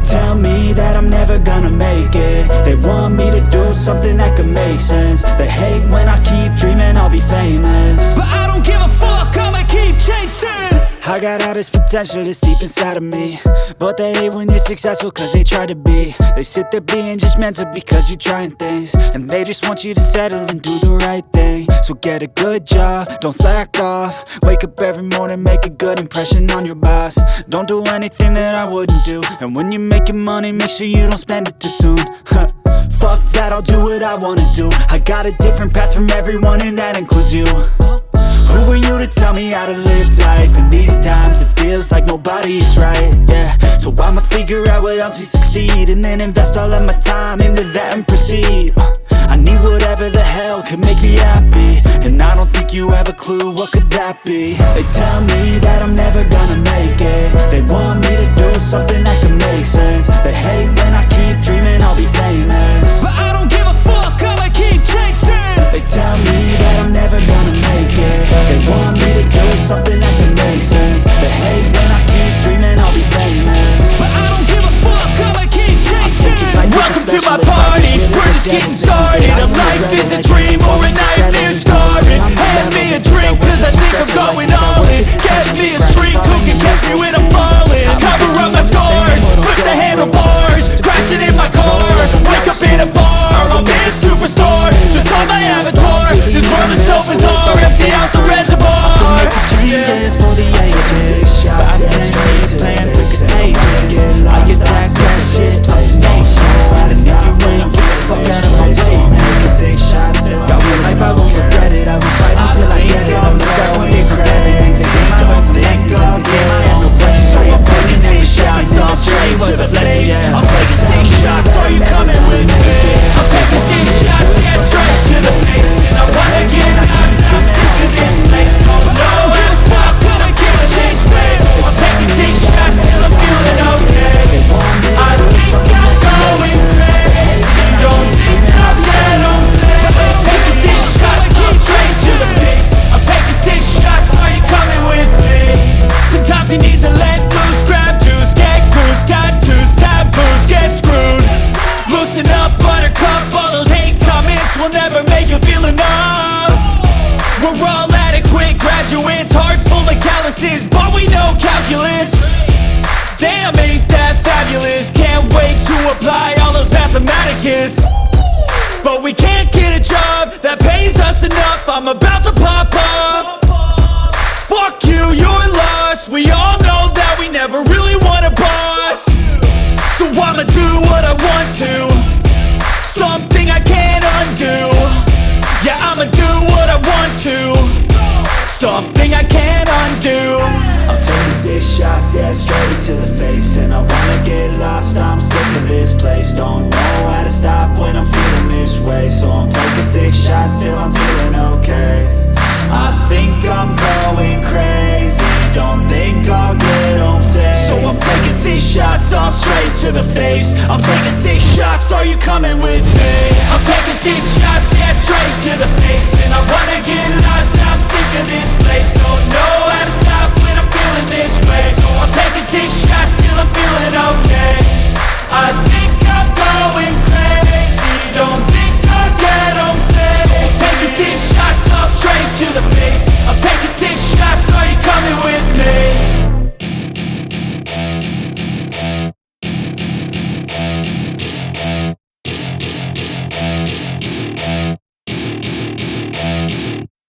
tell me that I'm never gonna make it. They want me to do something that could make sense. They hate when I keep dreaming I'll be famous, but I don't give a fuck, I'ma keep chasing. I got all this potential that's deep inside of me, but they hate when you're successful cause they try to be. They sit there being judgmental because you're trying things, and they just want you to settle and do the right thing. So get a good job, don't slack off. Wake up every morning, make a good impression on your boss. Don't do anything that I wouldn't do, and when you're making money, make sure you don't spend it too soon. Fuck that, I'll do what I wanna do. I got a different path from everyone, and that includes you. Who are you to tell me how to live life? In these times it feels like nobody is right, yeah. So I'ma figure out what else we succeed, and then invest all of my time into that and proceed. I need whatever the hell could make me happy, and I don't think you have a clue what could that be. They tell me that I'm never gonna make it. They want me to do something that could make sense. They hate when I keep dreaming I'll be famous, but I don't give a fuck, I'ma keep chasing. They tell me that I'm never gonna make it. They want me to do something that can make sense. They hate when I keep dreaming I'll be famous, but I don't give a fuck, I'ma keep chasing. Welcome to my party, we're just getting started. A life is a dream or a nightmare starving. Hand me a drink cause I think I'm going all in. Get me a shrink who can catch me when I'm falling. Cover up my scars, flip the handlebars, crashing in my car, wake up in a bar. I'll be a superstar, just on my avatar. This world is so bizarre, empty out the reservoir. Changes for the ages, 5 to 10 years plans are contagious. I attack that shit, play stations, and if you ain't, get the fuck out of my way. Take 6 shots till I feel like I won't regret it. I will fight until I get it. I'll look back one day for everything's a game. I went to lessons and today I had no pressure. So I'm taking 6 shots all straight to the face. I'm taking 6 shots, are you coming with me? I'm taking 6 shots, yeah, straight to the face. I wanna get lost, I'm sick of this place. No, I'm stuck, gonna kill a chase place. I'm taking 6 shots till I'm feeling okay. I think I'm going crazy. Don't think I'm dead on stage. I'm taking 6 shots, I'm straight to the face. I'm taking 6 shots, are you coming with me? Sometimes you need to let loose, grab juice, get goose, tattoos, taboos, get screwed. Loosen up, buttercup, all those hate comments will never make you feel enough. We're all adequate graduates, heart full of calluses, but we know calculus. Damn, ain't that fabulous? Can't wait to apply all those mathematicus. But we can't get a job that pays us enough. I'm about to pop off. Fuck you, you're lost. We all know that we never really want a boss. So I'ma do what I want to, something I can't undo. Yeah, I'ma do what I want to, something I can't undo. I'm taking 6 shots, yeah, straight to the face, and I wanna get lost, I'm sick of this place. Don't know how to stop when I'm feeling this way, so I'm taking 6 shots till I'm feeling okay. I think I'm going crazy, don't think I'll get home safe. So I'm taking 6 shots, all straight to the face. I'm taking 6 shots, are you coming with me? I'm taking 6 shots, yeah, straight to the face, and I wanna get lost.